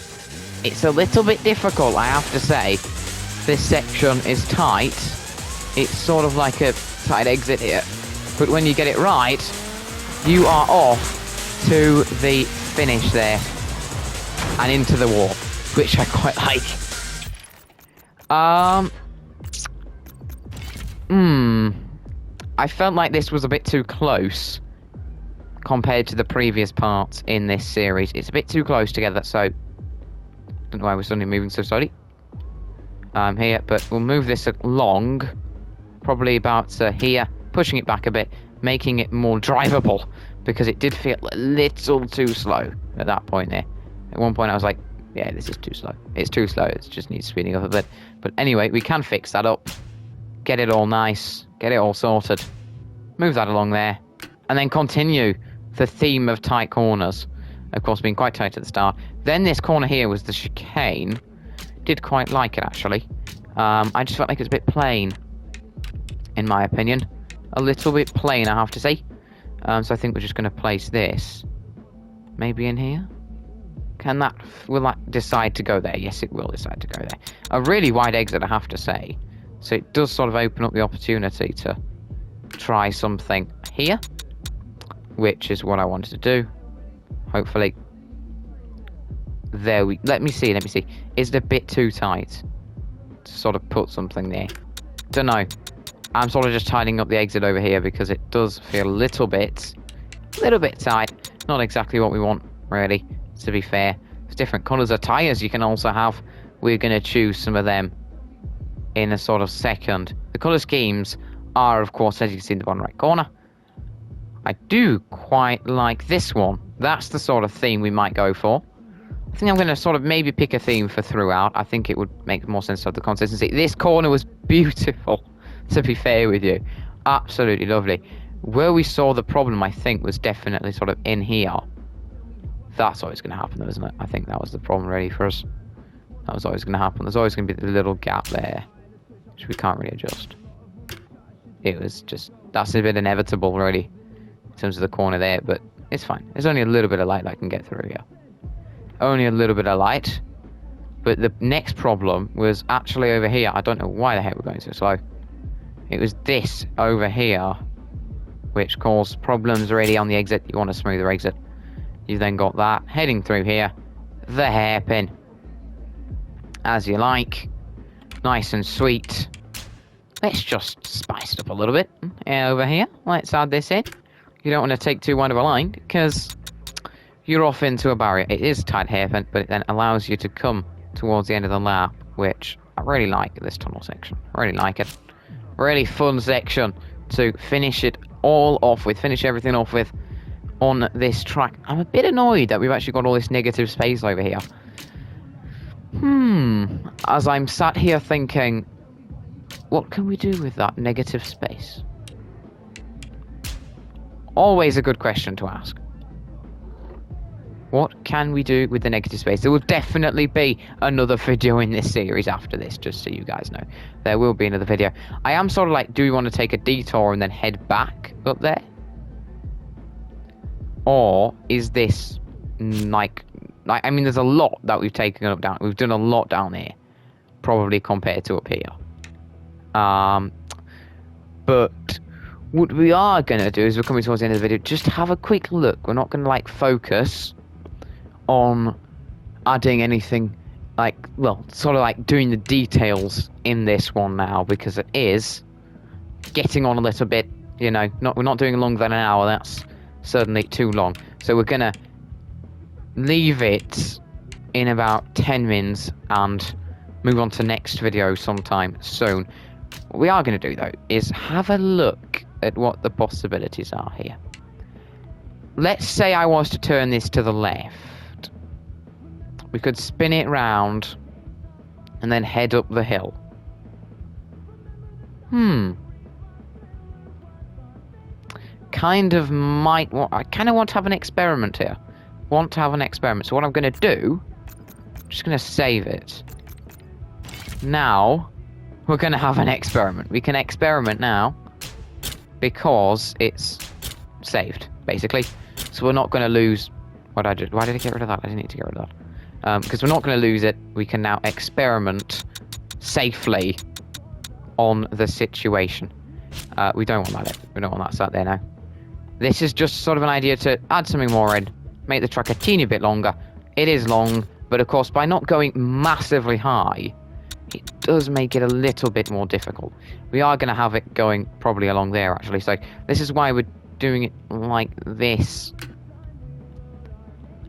A: It's a little bit difficult, I have to say. This section is tight. It's sort of like a tight exit here. But when you get it right, you are off to the finish there. And into the wall, which I quite like. I felt like this was a bit too close compared to the previous parts in this series. It's a bit too close together, so I don't know why we're suddenly moving so slowly. Here, but we'll move this along, probably about here, pushing it back a bit, making it more drivable, because it did feel a little too slow at that point there. At one point I was like, yeah, this is too slow. It's too slow, it just needs speeding up a bit. But anyway, we can fix that up, get it all nice, get it all sorted, move that along there, and then continue the theme of tight corners. Of course, being quite tight at the start. Then this corner here was the chicane. Did quite like it, actually. I just felt like it was a bit plain, in my opinion. A little bit plain, I have to say. So I think we're just going to place this maybe in here. Will that decide to go there? Yes, it will decide to go there. A really wide exit, I have to say. So it does sort of open up the opportunity to try something here, which is what I wanted to do. Hopefully. There we... Let me see. Is it a bit too tight to sort of put something there? Don't know. I'm sort of just tidying up the exit over here because it does feel a little bit tight. Not exactly what we want, really, to be fair. There's different colours of tyres you can also have. We're going to choose some of them in a sort of second. The colour schemes are, of course, as you can see in the bottom right corner. I do quite like this one. That's the sort of theme we might go for. I think I'm going to sort of maybe pick a theme for throughout. I think it would make more sense to have the consistency. This corner was beautiful, to be fair with you. Absolutely lovely. Where we saw the problem, I think, was definitely sort of in here. That's always going to happen, though, isn't it? I think that was the problem really for us. That was always going to happen. There's always going to be the little gap there, which we can't really adjust. It was just... That's a bit inevitable, really, in terms of the corner there, but it's fine. There's only a little bit of light I can get through here. Only a little bit of light. But the next problem was actually over here. I don't know why the heck we're going so slow. It was this over here, which caused problems really on the exit. You want a smoother exit. You've then got that heading through here. The hairpin. As you like. Nice and sweet. Let's just spice it up a little bit. Over here. Let's add this in. You don't want to take too wide of a line, because you're off into a barrier. It is tight hairpin, but it then allows you to come towards the end of the lap, which I really like this tunnel section. I really like it. Really fun section to finish it all off with, finish everything off with on this track. I'm a bit annoyed that we've actually got all this negative space over here. As I'm sat here thinking, what can we do with that negative space? Always a good question to ask. What can we do with the negative space? There will definitely be another video in this series after this, just so you guys know. There will be another video. I am sort of like, do we want to take a detour and then head back up there? Or is this like I mean, there's a lot that we've taken up down. We've done a lot down there, probably compared to up here. But what we are going to do is we're coming towards the end of the video. Just have a quick look. We're not going to like focus on adding anything like, well, sort of like doing the details in this one now, because it is getting on a little bit, you know. We're not doing longer than an hour. That's certainly too long. So we're going to leave it in about 10 minutes and move on to next video sometime soon. What we are going to do, though, is have a look at what the possibilities are here. Let's say I was to turn this to the left. We could spin it round and then head up the hill. Kind of might want... I kind of want to have an experiment here. So what I'm going to do... I'm just going to save it. Now, we're going to have an experiment. We can experiment now because it's saved, basically. So we're not going to lose... Why did I get rid of that? I didn't need to get rid of that. Because we're not going to lose it. We can now experiment safely on the situation. We don't want that. We don't want that sat there now. This is just sort of an idea to add something more in, make the track a teeny bit longer. It is long, but of course by not going massively high, it does make it a little bit more difficult. We are going to have it going probably along there actually, so this is why we're doing it like this.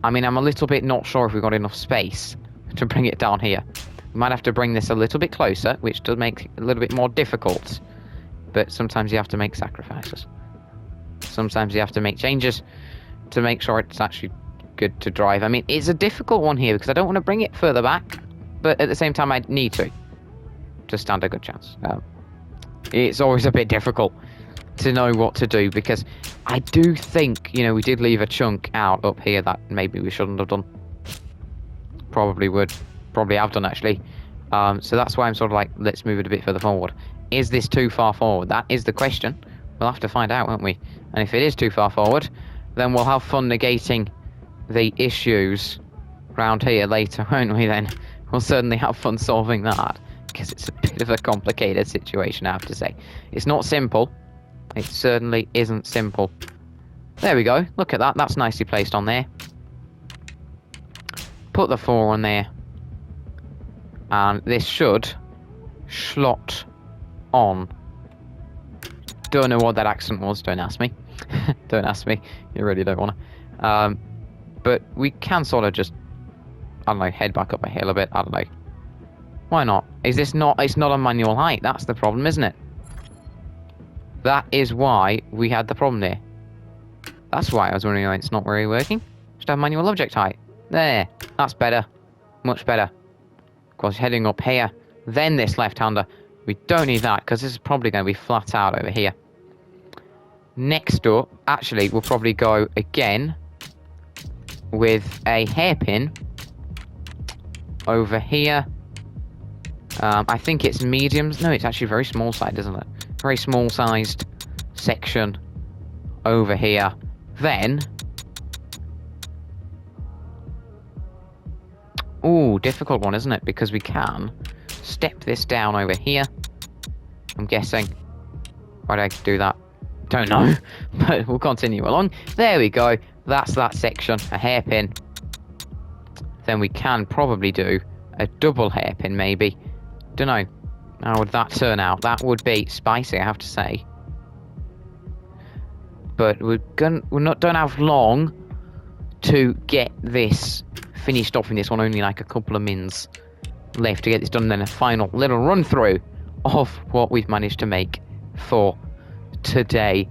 A: I mean, I'm a little bit not sure if we've got enough space to bring it down here. We might have to bring this a little bit closer, which does make it a little bit more difficult. But sometimes you have to make sacrifices. Sometimes you have to make changes to make sure it's actually good to drive. I mean, it's a difficult one here because I don't want to bring it further back, but at the same time I need to stand a good chance. It's always a bit difficult to know what to do because I do think, you know, we did leave a chunk out up here that maybe we shouldn't have done. Probably have done actually. So that's why I'm sort of like, let's move it a bit further forward. Is this too far forward? That is the question. We'll have to find out, won't we? And if it is too far forward, then we'll have fun negating the issues round here later, won't we then? We'll certainly have fun solving that, because it's a bit of a complicated situation, I have to say. It's not simple. It certainly isn't simple. There we go. Look at that. That's nicely placed on there. Put the 4 on there. And this should slot on. Don't know what that accent was, don't ask me. Don't ask me, you really don't want to. But we can sort of just, I don't know, head back up a hill a bit, I don't know. Why not? Is this not, it's not a manual height, that's the problem, isn't it? That is why we had the problem there. That's why I was wondering why it's not really working. Just have manual object height. There, that's better. Much better. Of course, heading up here, then this left-hander. We don't need that, because this is probably going to be flat out over here. Next up, actually, we'll probably go again with a hairpin over here. I think it's mediums. No, it's actually very small sized, isn't it? Very small sized section over here. Then, ooh, difficult one, isn't it? Because we can step this down over here. I'm guessing. Why did I do that? Don't know, but we'll continue along. There we go. That's that section, a hairpin. Then we can probably do a double hairpin, maybe. Don't know. How would that turn out? That would be spicy, I have to say. But don't have long to get this finished off in this one. Only like a couple of mins left to get this done, and then a final little run through of what we've managed to make for today.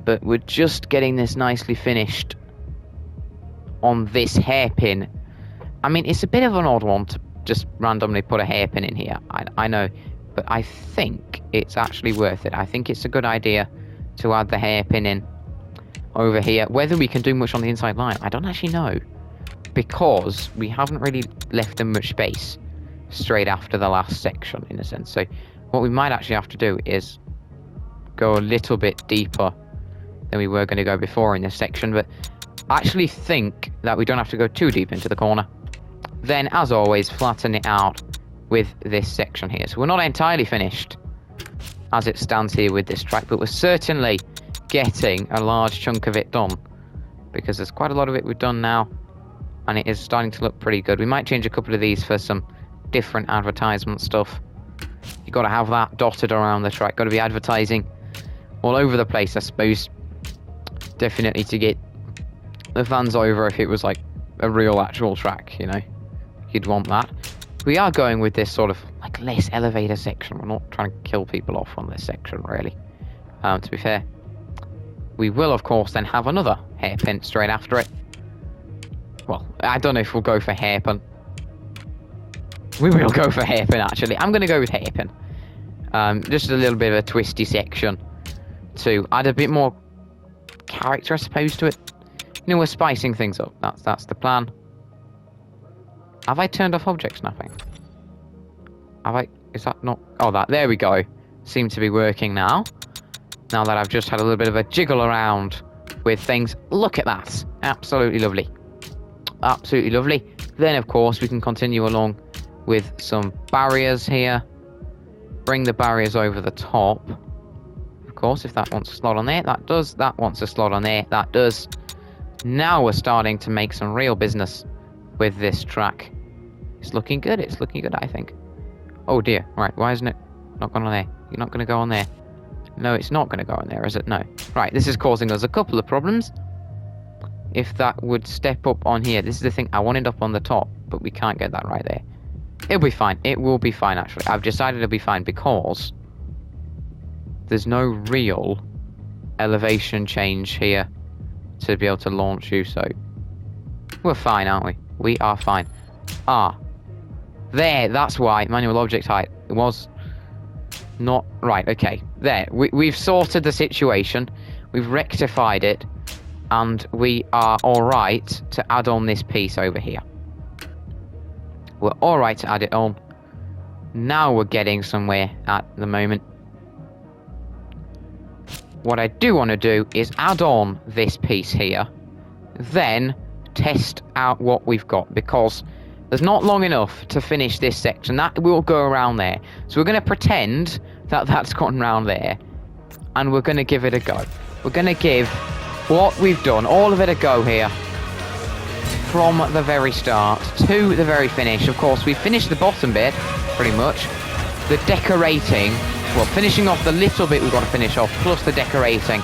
A: But we're just getting this nicely finished on this hairpin. I mean, it's a bit of an odd one to just randomly put a hairpin in here, I know, but I think it's actually worth it. I think it's a good idea to add the hairpin in over here. Whether we can do much on the inside line, I don't actually know, because we haven't really left them much space straight after the last section, in a sense. So what we might actually have to do is go a little bit deeper than we were going to go before in this section, but I actually think that we don't have to go too deep into the corner. Then, as always, flatten it out with this section here. So we're not entirely finished as it stands here with this track, but we're certainly getting a large chunk of it done, because there's quite a lot of it we've done now, and it is starting to look pretty good. We might change a couple of these for some different advertisement stuff. You've got to have that dotted around the track. Got to be advertising all over the place, I suppose. Definitely to get the fans over if it was like a real actual track, you know. You'd want that. We are going with this sort of like less elevator section. We're not trying to kill people off on this section, really. To be fair. We will, of course, then have another hairpin straight after it. Well, I don't know if we'll go for hairpin. We will go for hairpin, actually. I'm going to go with hairpin. Just a little bit of a twisty section to add a bit more character, I suppose, to it. You know, we're spicing things up. That's the plan. Have I turned off object snapping? Have I? Is that not? Oh, there we go. Seems to be working now. Now that I've just had a little bit of a jiggle around with things. Look at that. Absolutely lovely. Absolutely lovely. Then, of course, we can continue along with some barriers here. Bring the barriers over the top. Of course, if that wants a slot on there, that does. That wants a slot on there, that does. Now we're starting to make some real business with this track. It's looking good. It's looking good, I think. Oh, dear. Right, why isn't it not going on there? You're not going to go on there. No, it's not going to go on there, is it? No. Right, this is causing us a couple of problems. If that would step up on here. This is the thing. I wanted up on the top, but we can't get that right there. It'll be fine. It will be fine, actually. I've decided it'll be fine because there's no real elevation change here to be able to launch you, so we're fine, aren't we? We are fine. Ah. There, that's why. Manual object height. It was not right. Okay. There. We've sorted the situation. We've rectified it. And we are alright to add on this piece over here. We're alright to add it on. Now we're getting somewhere at the moment. What I do want to do is add on this piece here. Then test out what we've got. Because there's not long enough to finish this section. That will go around there. So we're going to pretend that that's gone around there. And we're going to give it a go. We're going to give what we've done, all of it a go here. From the very start to the very finish. Of course, we finished the bottom bit, pretty much. The decorating, well, finishing off the little bit we've got to finish off, plus the decorating,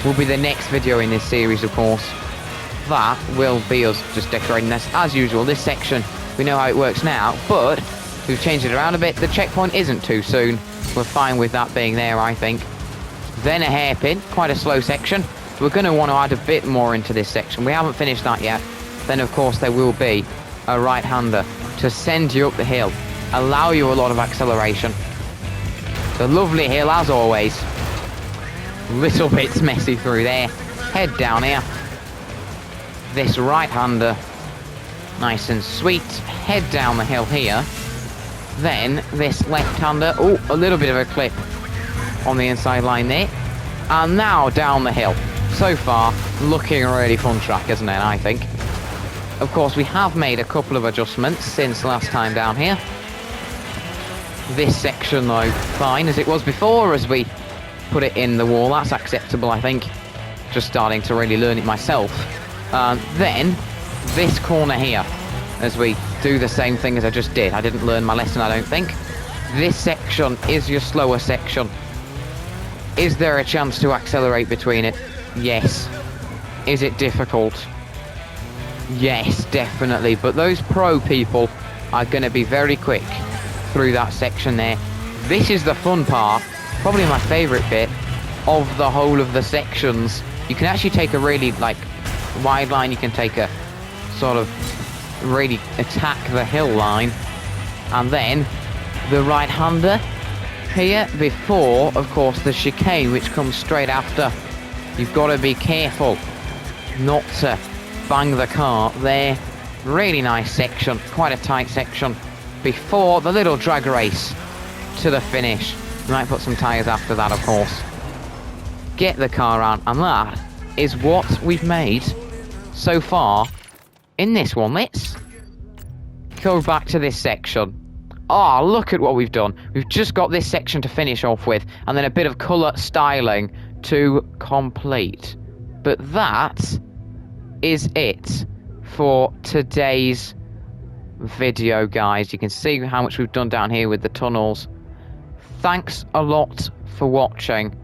A: will be the next video in this series, of course. That will be us just decorating this as usual. This section, we know how it works now, but we've changed it around a bit. The checkpoint isn't too soon. We're fine with that being there, I think. Then a hairpin, quite a slow section. So we're going to want to add a bit more into this section. We haven't finished that yet. Then, of course, there will be a right-hander to send you up the hill, allow you a lot of acceleration. The lovely hill, as always. Little bits messy through there. Head down here. This right-hander, nice and sweet. Head down the hill here. Then this left-hander, oh, a little bit of a clip on the inside line there. And now down the hill. So far, looking a really fun track, isn't it, I think? Of course, we have made a couple of adjustments since last time down here. This section, though, fine as it was before, as we put it in the wall. That's acceptable, I think. Just starting to really learn it myself. Then, this corner here, as we do the same thing as I just did. I didn't learn my lesson, I don't think. This section is your slower section. Is there a chance to accelerate between it? Yes. Is it difficult? Yes, definitely. But those pro people are going to be very quick through that section there. This is the fun part, probably my favourite bit of the whole of the sections. You can actually take a really, like, wide line. You can take a sort of really attack the hill line. And then the right-hander here before, of course, the chicane, which comes straight after. You've got to be careful not to bang the car there. Really nice section, quite a tight section before the little drag race to the finish. You might put some tyres after that, of course. Get the car out, and that is what we've made so far in this one. Let's go back to this section. Oh, look at what we've done. We've just got this section to finish off with, and then a bit of colour styling to complete. But that is it for today's video, guys. You can see how much we've done down here with the tunnels. Thanks a lot for watching,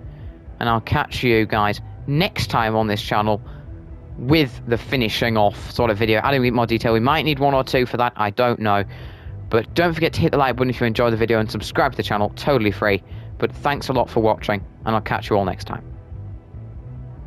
A: and I'll catch you guys next time on this channel with the finishing off sort of video, adding a bit more detail. We might need 1 or 2 for that, I don't know. But don't forget to hit the like button if you enjoy the video and subscribe to the channel, totally free. But thanks a lot for watching, and I'll catch you all next time.